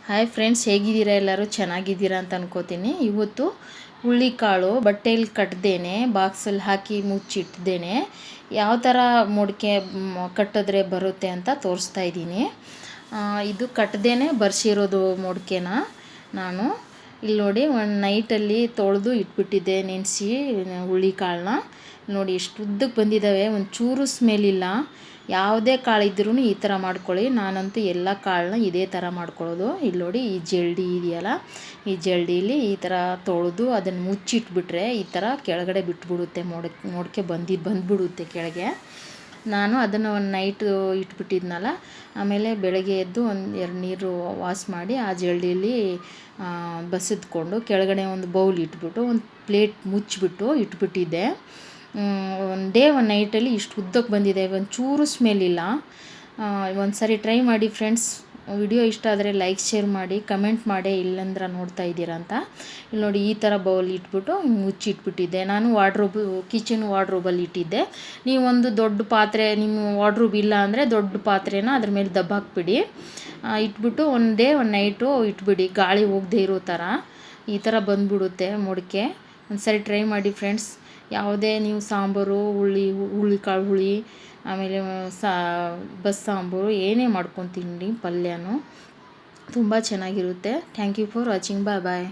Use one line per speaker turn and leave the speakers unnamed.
Hi friends, ಹೇಗಿದ್ದೀರಾ? ಎಲ್ಲರೂ ಚೆನ್ನಾಗಿದ್ದೀರಾ ಅಂತ ಅನ್ಕೋತೀನಿ. ಇವತ್ತು ಹುಳ್ಳಿಕಾಳು ಬಟ್ಟೆಯಲ್ಲಿ ಕಟ್ಟದೇನೆ ಬಾಕ್ಸಲ್ಲಿ ಹಾಕಿ ಮುಚ್ಚಿಟ್ಟಿದ್ದೇನೆ ಯಾವ ಥರ ಮೊಡಕೆ ಕಟ್ಟಿದ್ರೆ ಬರುತ್ತೆ ಅಂತ ತೋರಿಸ್ತಾ ಇದ್ದೀನಿ. ಇದು ಕಟ್ಟದೇನೆ ಬರ್ಸಿರೋದು ಮೊಡಕೆನ ನಾನು ಇಲ್ಲಿ ನೋಡಿ ಒಂದು ನೈಟಲ್ಲಿ ತೊಳೆದು ಇಟ್ಬಿಟ್ಟಿದ್ದೆ ನೆನೆಸಿ ಹುಳ್ಳಿಕಾಳನ್ನ. ನೋಡಿ ಎಷ್ಟು ಉದ್ದಕ್ಕೆ ಬಂದಿದ್ದಾವೆ, ಒಂದು ಚೂರು ಸ್ಮೆಲ್ ಇಲ್ಲ. ಯಾವುದೇ ಕಾಳು ಇದ್ರೂ ಈ ಥರ ಮಾಡ್ಕೊಳ್ಳಿ. ನಾನಂತೂ ಎಲ್ಲ ಕಾಳನ್ನ ಇದೇ ಥರ ಮಾಡ್ಕೊಳ್ಳೋದು. ಇಲ್ಲಿ ನೋಡಿ ಈ ಜಲ್ಡಿ ಇದೆಯಲ್ಲ, ಈ ಜಲ್ಡಿಲಿ ಈ ಥರ ತೊಳೆದು ಅದನ್ನು ಮುಚ್ಚಿಟ್ಬಿಟ್ರೆ ಈ ಥರ ಕೆಳಗಡೆ ಬಿಟ್ಬಿಡುತ್ತೆ, ಮೊಡಕೆ ಬಂದುಬಿಡುತ್ತೆ ಕೆಳಗೆ. ನಾನು ಅದನ್ನು ಒಂದು ನೈಟು ಇಟ್ಬಿಟ್ಟಿದ್ನಲ್ಲ, ಆಮೇಲೆ ಬೆಳಗ್ಗೆ ಎದ್ದು ಒಂದು 2 ನೀರು ವಾಶ್ ಮಾಡಿ ಆ ಜಲ್ಡಿಲಿ ಬಸಿದ್ಕೊಂಡು ಕೆಳಗಡೆ ಒಂದು ಬೌಲ್ ಇಟ್ಬಿಟ್ಟು ಒಂದು ಪ್ಲೇಟ್ ಮುಚ್ಚಿಬಿಟ್ಟು ಇಟ್ಬಿಟ್ಟಿದ್ದೆ. ಒಂದು ನೈಟಲ್ಲಿ ಇಷ್ಟು ಉದ್ದಕ್ಕೆ ಬಂದಿದೆ, ಒಂದು ಚೂರು ಸ್ಮೆಲ್ ಇಲ್ಲ. ಒಂದು ಸರಿ ಟ್ರೈ ಮಾಡಿ ಫ್ರೆಂಡ್ಸ್. ವಿಡಿಯೋ ಇಷ್ಟ ಆದರೆ ಲೈಕ್ ಶೇರ್ ಮಾಡಿ, ಕಮೆಂಟ್ ಮಾಡಿ ಇಲ್ಲಂದ್ರೆ ನೋಡ್ತಾ ಇದ್ದೀರಾ ಅಂತ. ಇಲ್ಲಿ ನೋಡಿ ಈ ಥರ ಬೌಲ್ ಇಟ್ಬಿಟ್ಟು ಮುಚ್ಚಿಟ್ಬಿಟ್ಟಿದ್ದೆ. ನಾನು ಕಿಚನ್ ವಾರ್ಡ್ರೋಬಲ್ಲಿ ಇಟ್ಟಿದ್ದೆ. ನೀವು ಒಂದು ದೊಡ್ಡ ಪಾತ್ರೆ, ನಿಮ್ಮ ವಾರ್ಡ್ರೋಬ್ ಇಲ್ಲ ಅಂದರೆ ದೊಡ್ಡ ಪಾತ್ರೆನ ಅದ್ರ ಮೇಲೆ ದಬ್ಬಾಕ್ಬಿಡಿ. ಇಟ್ಬಿಟ್ಟು ಒಂದು ನೈಟು ಇಟ್ಬಿಡಿ, ಗಾಳಿ ಹೋಗದೆ ಇರೋ ಥರ. ಈ ಥರ ಬಂದುಬಿಡುತ್ತೆ ಮೊಡಕೆ. ಒಂದು ಸರಿ ಟ್ರೈ ಮಾಡಿ ಫ್ರೆಂಡ್ಸ್. ಯಾವುದೇ ನೀವು ಸಾಂಬಾರು, ಹುಳ್ಳಿಕಾಳು ಹುಳಿ, ಆಮೇಲೆ ಬಸ್ಸಾಂಬಾರು ಏನೇ ಮಾಡ್ಕೊಂಡು ತಿನ್ನಿ, ಪಲ್ಯನೂ ತುಂಬ ಚೆನ್ನಾಗಿರುತ್ತೆ. Thank you for watching. Bye bye.